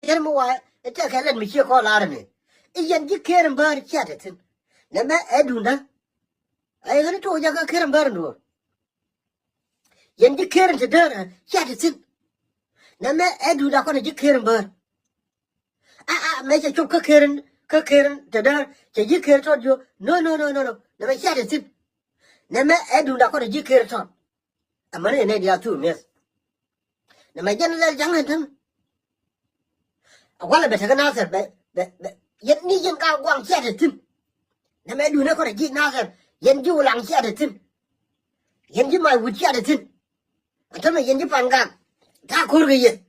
Ken mo wa ete kalen mi che ko larne. Iyan ji keren bar chatetin. Nama edunda. Ay gani to jaga keren bar no. Yan ji keren te dara chatetin. Nama edunda ko ji keren bar. Me che chuk ka keren te dara che ji keren to jo. No. Nama chatetin. Nama edunda ko ji keren to. Amane ne dia tu mes. Nama jan le jangan tan. Wala beta kana ser be yen ni yen ka gwang chatetin. Nama edunda ko ji na ser. Yen ji ulang chatetin. Yen ji mai wut chatetin. Atama yen ji pangam. Ta kur ge ye.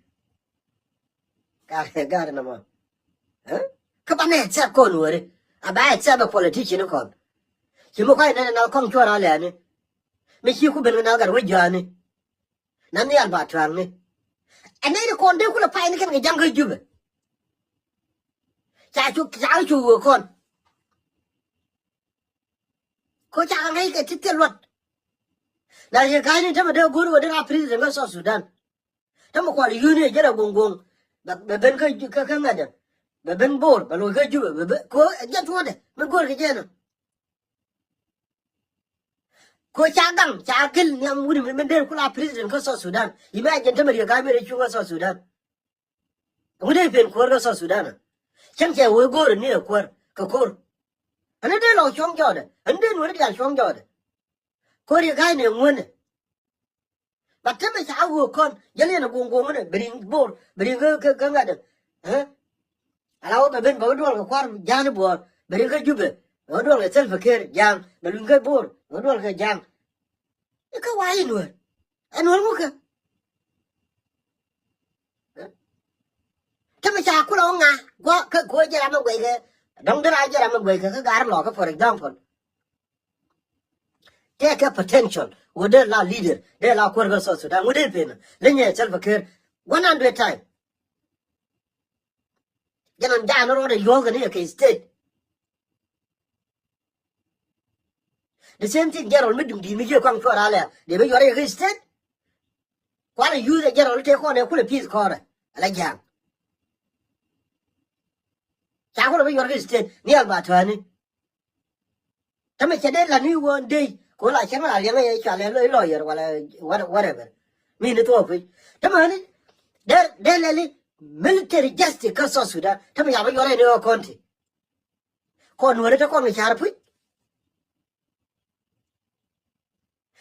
Gar na mo. Ka ba ne cha ko nu re. Aba cha ba politician ko. Chi mo kai na kong chora le ni. Me chi ku ben na gar we ja ni. Na ni al ba twang ni. Ane ni kon de ku la pai ni kan ge jang ge jube. Cha chu kon. Ko cha ngai ke tit lot. Na ye kai ni tama de guru wa de ga president ga South Sudan. Tama ko yu ni je da gongong. Ba ben ka ngada. Ba ben bor ba lo ga jube ba ko ja to de. Me gor ge je no. Ko cha gang cha gil ni am wuri men de ku la president ga South Sudan. Imagine tama de ga me de chu ga South Sudan. Wuri pen ko ga South Sudan. Chang che wo gor ni ko ka kor. Ane de lo chong jo de. Ane de wuri ya chong jo de. Ko ri ga ni ngun. Ba tama cha wo kon yele na gongong ne bring bor bring ka ngada. Alaw ba ben ba do ga kwar jan bo bring ka jube. Ba do ga self care jang ba lung ka bor ba do ga jang. E ka wa inu. Anu mo ka. Tama cha ku lo nga ko je ra ma gwe ga dong dra je ra ma gwe ka gar lo ka for example. Take a potential. Would la leader, de la Kurga South Sudan, would it been? Linya self care 100 times. Yanan Jan or the yoga near case state. The same thing, Gerald Middle, the media come for Allah. They were your state. Why you the Gerald take on a full piece corner? Like Jan. Chago of your state, near Batani. Tamachade la new one day. Ko la chama ya me cha le lawyer wala whatever me ne to pe tamani de military justice ka so Sudan tam ya ba yore ne konti ko no re ta ko me char pu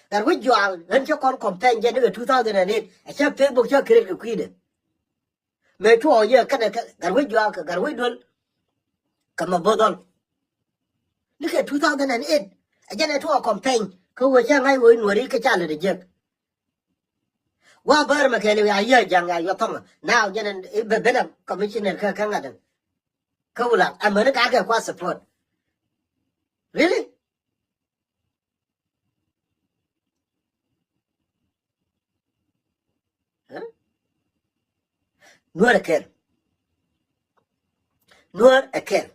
dar wi jwal ran cha kon campaign je ne 2008 a cha Facebook cha create ku ide me to ye ka dar wi jwal ka gar wi dol kama bodol ni ke 2008 Again, to a campaign, who was young, I wouldn't worry, Kachala the jug. Well, Burma can be a year young, your tongue. Now, Jen and Benham, Commissioner Kangadan. Kola, I'm going to get what support. Really? Nor a care. Nor a care.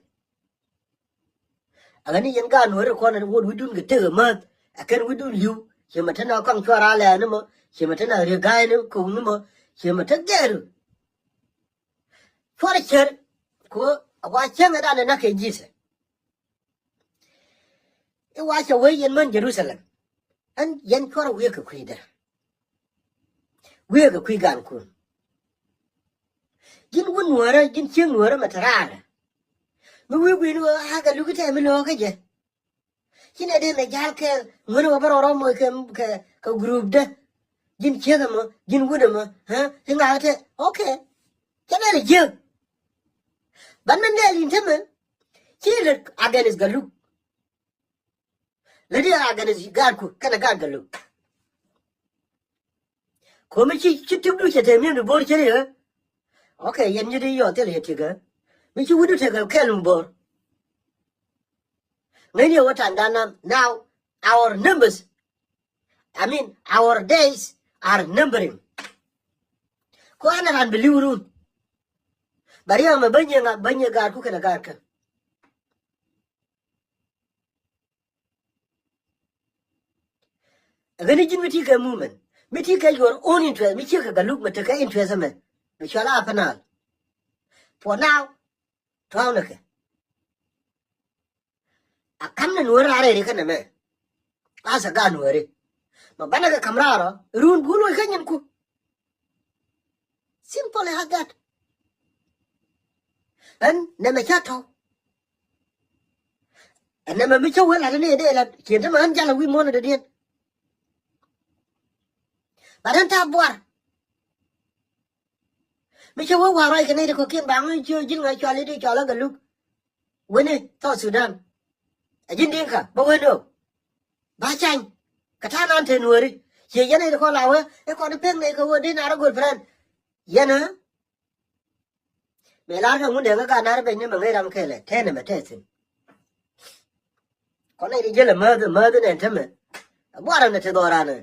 Agani yan ga no re ko na wo wi dun ge te ma akan wi dun yu che mata na kan chora la ne mo che mata na re ga ne ko ne mo che mata geru for cher ko wa chen da na ke ji se e wa che we yan man Jerusalem an yan chora we ka kwi da we ga kwi gan ku jin wun wara jin chen wara mata ra we no ha ga lu ke me lo ka je kina de me jal ke ngono ba ro mo ke group de jin che ga mo jin wu de mo ha nga te okay kana le je ban men de lin temen ki le aganis galu le de aganis gar ku kana galu ko me chi tu che te me no bo che re okay yen ni de yo te le ti ga me chi wu de te ga ke lu bo many what and now our numbers, our days are numbering. Ko ana ran beliuru. Bari ama banya gar ku kana gar ka. Agani jin miti ka movement. Miti ka your own interest, miti ka galuk mata ka interest me. Mishala apanal. for now twelve nake a kan na nuwar are ri kana me asa ga nuware ma bana ga kamraro run bulo kanyen ku simple as that and na me chato and na me chawe la ne de la kenta man jala wi mo na de dien badan ta buar me chawe wa rai ka ne de ko kien bang chưa jin ngai cho le đi cho la ga lu wene to Sudan a jin din ka ba weno ba chanh ka ta nan te nuori che yana de ko lawe e ko de peng ne ko wo din ara good friend yana me la ka mun de ga na be ni ma ngai ram khele the ne me the sin ko ne de jele ma de ne teme bo ara ne te do ra ne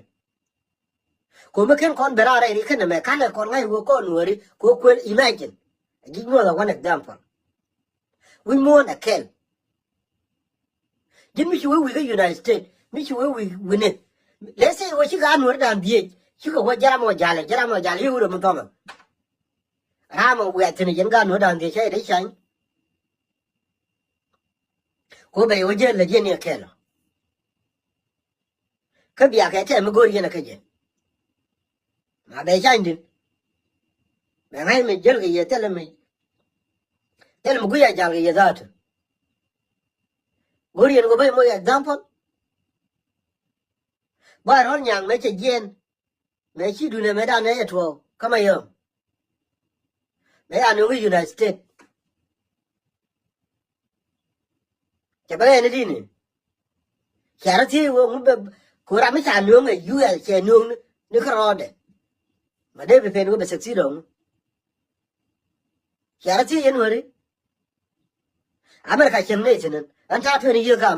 ko me ken kon bera ra ri ken me kan kon ngai wo ko nuori ko kwel imagine give you one example we mourn a kel jin mi chuwe we ga United States mi chuwe we win it let's say wo chi ga nuori dan die chi ko wa jara mo jale yu ro mo to ma ra mo we tin yin ga nuori dan die che de chan ko be wo je le je ne kel ka biya ka te mo go ri na ka je ma be chan din be ngai me jel ga ye tele mo gu ya jal ga ye dat Gurian go bay mo example ba ron yang me che jen me chi du ne me da ne to kama yo me anu wi United States che ba ne di ni chara ti wo mu be ko ra me cha nu nge yu ya che nu ni ka ro de ma de be pe no be seksi dong chara ti yen wori America chen ne chen an ta to ni yo ka